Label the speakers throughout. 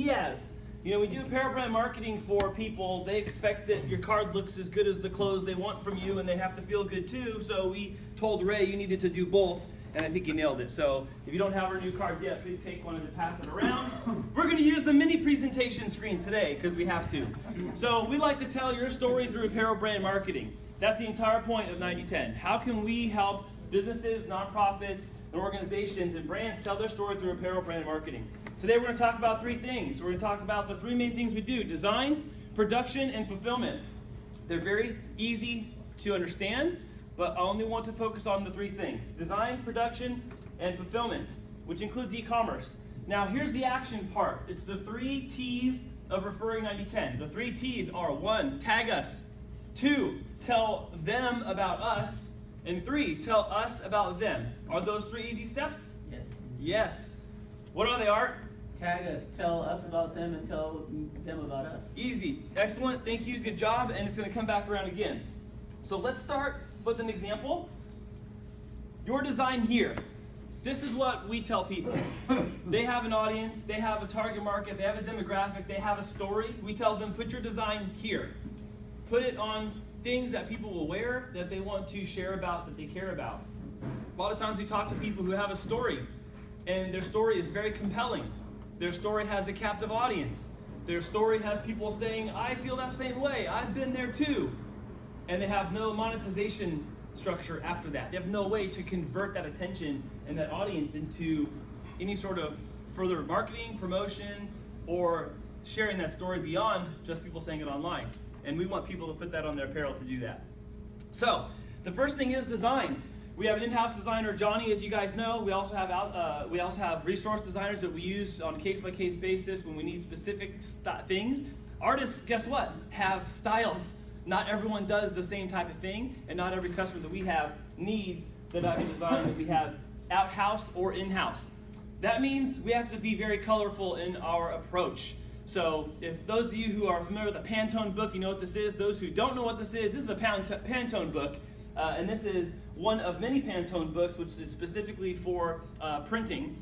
Speaker 1: Diaz. You know, we do apparel brand marketing for people. They expect that your card looks as good as the clothes they want from you, and they have to feel good too. So we told Ray you needed to do both, and I think he nailed it. So if you don't have our new card yet, please take one and pass it around. We're going to use the mini presentation screen today because we have to. So we like to tell your story through apparel brand marketing. That's the entire point of 90/10. How can we help businesses, nonprofits, and organizations and brands tell their story through apparel brand marketing? Today we're going to talk about three things. We're going to talk about the three main things we do: design, production, and fulfillment. They're very easy to understand, but I only want to focus on the three things: design, production, and fulfillment, which includes e-commerce. Now here's the action part. It's the 3 T's of referring 90/10. The 3 T's are: 1, tag us; 2, tell them about us; and 3, tell us about them. Are those 3 easy steps?
Speaker 2: Yes.
Speaker 1: Yes. What are they, Art?
Speaker 2: Tag us, tell us about them, and tell them about us.
Speaker 1: Easy. Excellent. Thank you. Good job. And it's going to come back around again. So let's start with an example. Your design here. This is what we tell people. They have an audience. They have a target market. They have a demographic. They have a story. We tell them, put your design here. Put it on things that people will wear, that they want to share about, that they care about. A lot of times we talk to people who have a story, and their story is very compelling. Their story has a captive audience. Their story has people saying, I feel that same way, I've been there too. And they have no monetization structure after that. They have no way to convert that attention and that audience into any sort of further marketing, promotion, or sharing that story beyond just people saying it online. And we want people to put that on their apparel to do that. So, the first thing is design. We have an in-house designer, Johnny, as you guys know. We also have resource designers that we use on a case-by-case basis when we need specific things. Artists, guess what? Have styles. Not everyone does the same type of thing, and not every customer that we have needs the type of design that we have out-house or in-house. That means we have to be very colorful in our approach. So if those of you who are familiar with the Pantone book, you know what this is. Those who don't know what this is a Pantone book. And this is one of many Pantone books, which is specifically for printing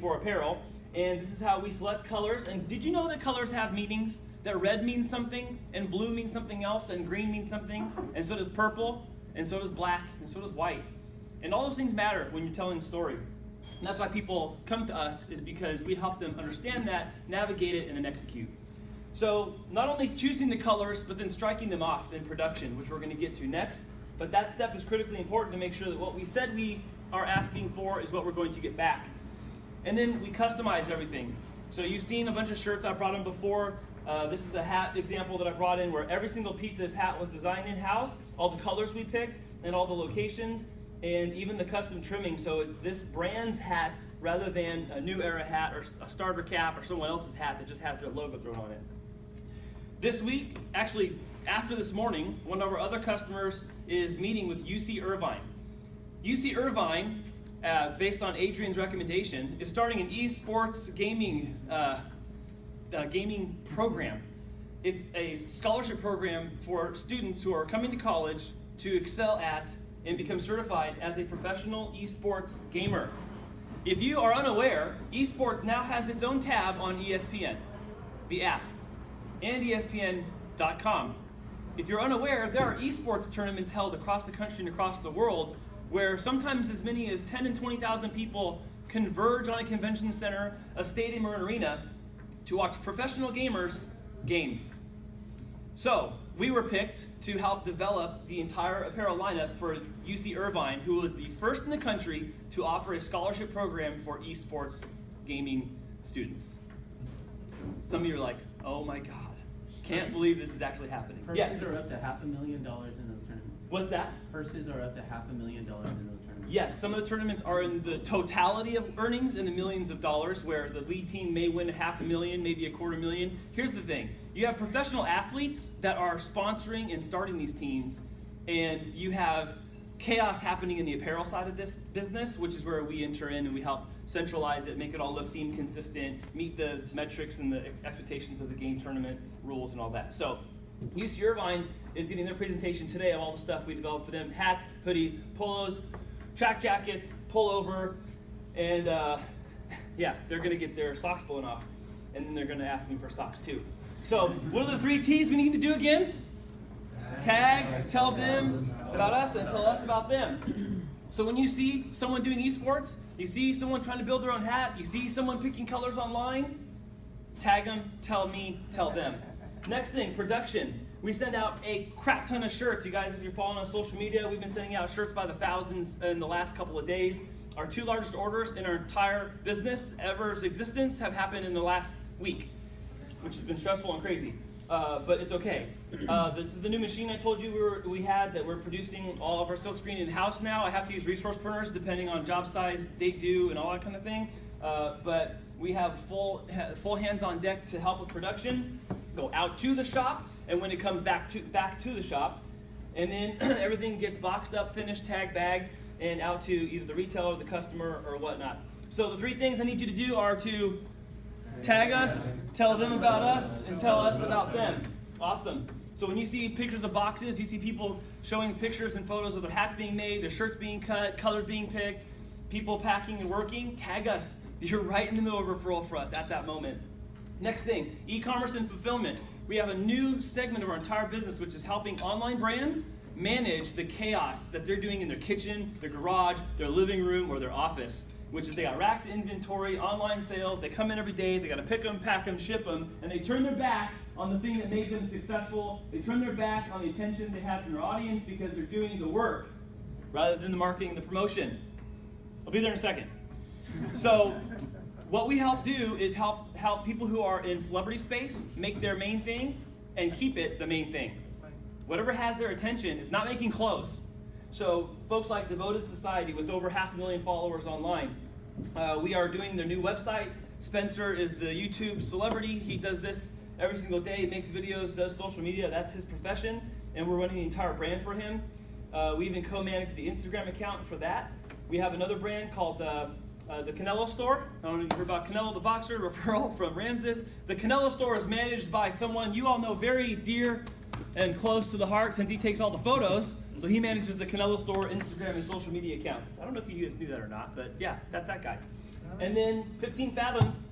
Speaker 1: for apparel. And this is how we select colors. And did you know that colors have meanings? That red means something, and blue means something else, and green means something, and so does purple, and so does black, and so does white. And all those things matter when you're telling a story. And that's why people come to us, is because we help them understand that, navigate it, and then execute. So not only choosing the colors, but then striking them off in production, which we're going to get to next. But that step is critically important to make sure that what we said we are asking for is what we're going to get back. And then we customize everything. So you've seen a bunch of shirts I brought in before. This is a hat example that I brought in where every single piece of this hat was designed in-house, all the colors we picked, and all the locations, and even the custom trimming. So it's this brand's hat rather than a New Era hat or a starter cap or someone else's hat that just has their logo thrown on it. This week, actually after this morning, one of our other customers is meeting with UC Irvine. UC Irvine, based on Adrian's recommendation, is starting an esports gaming program. It's a scholarship program for students who are coming to college to excel at and become certified as a professional esports gamer. If you are unaware, esports now has its own tab on ESPN, the app, and ESPN.com. If you're unaware, there are esports tournaments held across the country and across the world where sometimes as many as 10 and 20,000 people converge on a convention center, a stadium, or an arena to watch professional gamers game. So we were picked to help develop the entire apparel lineup for UC Irvine, who was the first in the country to offer a scholarship program for esports gaming students. Some of you are like, oh my God, can't believe this is actually happening.
Speaker 2: Purses are up to $500,000 in those tournaments.
Speaker 1: What's that?
Speaker 2: Purses are up to $500,000 in those tournaments.
Speaker 1: Yes, some of the tournaments are in the totality of earnings in the millions of dollars, where the lead team may win $500,000, maybe $250,000. Here's the thing. You have professional athletes that are sponsoring and starting these teams, and you have chaos happening in the apparel side of this business, which is where we enter in and we help centralize it, make it all look theme consistent, meet the metrics and the expectations of the game tournament rules and all that. So UC Irvine is getting their presentation today of all the stuff we developed for them: hats, hoodies, polos, track jackets, pullover, and yeah, they're going to get their socks blown off. and then they're going to ask me for stocks too. So what are the 3 T's we need to do again? Tag, tell them about us, and tell us about them. So when you see someone doing esports, you see someone trying to build their own hat, you see someone picking colors online, tag them, tell me, tell them. Next thing, production. We send out a crap ton of shirts. You guys, if you're following on social media, we've been sending out shirts by the thousands in the last couple of days. Our 2 largest orders in our entire business, ever's existence, have happened in the last week, which has been stressful and crazy. But it's okay. This is the new machine I told you we had that we're producing all of our silk screen in-house now. I have to use resource printers depending on job size, date due, and all that kind of thing. But we have full hands on deck to help with production, go out to the shop, and when it comes back to the shop, and then everything gets boxed up, finished, tagged, bagged, and out to either the retailer, the customer, or whatnot. So the 3 things I need you to do are to tag us, tell them about us, and tell us about them. Awesome. So when you see pictures of boxes, you see people showing pictures and photos of their hats being made, their shirts being cut, colors being picked, people packing and working, tag us. You're right in the middle of a referral for us at that moment. Next thing, e-commerce and fulfillment. We have a new segment of our entire business which is helping online brands manage the chaos that they're doing in their kitchen, their garage, their living room, or their office, which is they got racks of inventory, online sales, they come in every day, they got to pick them, pack them, ship them, and they turn their back on the thing that made them successful. They turn their back on the attention they have from their audience because they're doing the work rather than the marketing and the promotion. I'll be there in a second. So what we help do is help people who are in celebrity space make their main thing and keep it the main thing. Whatever has their attention is not making clothes. So folks like Devoted Society with over 500,000 followers online, we are doing their new website. Spencer is the YouTube celebrity. He does this every single day, makes videos, does social media. That's his profession, and we're running the entire brand for him. We even co-manage the Instagram account for that. We have another brand called the Canelo Store. I don't know if you heard about Canelo the boxer, referral from Ramses. The Canelo Store is managed by someone you all know very dear and close to the heart since he takes all the photos. So he manages the Canelo Store, Instagram, and social media accounts. I don't know if you guys knew that or not, but yeah, that's that guy. And then 15 Fathoms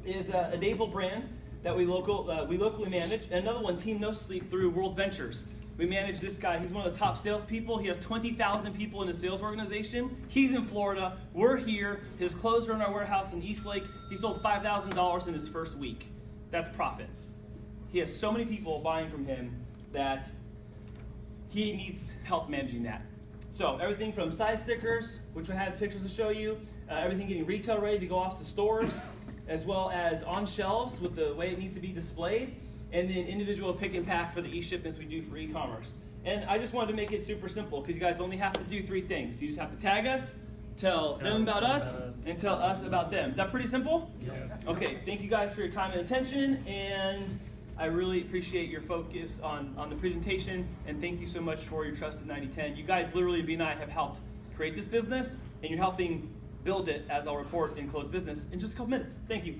Speaker 1: is a naval brand that we locally manage. And another one, Team No Sleep, through World Ventures. We manage this guy. He's one of the top salespeople. He has 20,000 people in his sales organization. He's in Florida. We're here. His clothes are in our warehouse in Eastlake. He sold $5,000 in his first week. That's profit. He has so many people buying from him that he needs help managing that. So everything from size stickers, which I had pictures to show you, everything getting retail ready to go off to stores, as well as on shelves with the way it needs to be displayed, and then individual pick and pack for the e-shipments we do for e-commerce. And I just wanted to make it super simple because you guys only have to do 3 things. You just have to tag us, tell them about us, and tell us about them. Is that pretty simple?
Speaker 3: Yes.
Speaker 1: Okay, thank you guys for your time and attention, and I really appreciate your focus on the presentation, and thank you so much for your trust in 9010. You guys literally, BNI, have helped create this business, and you're helping build it, as I'll report in closed business in just a couple minutes. Thank you.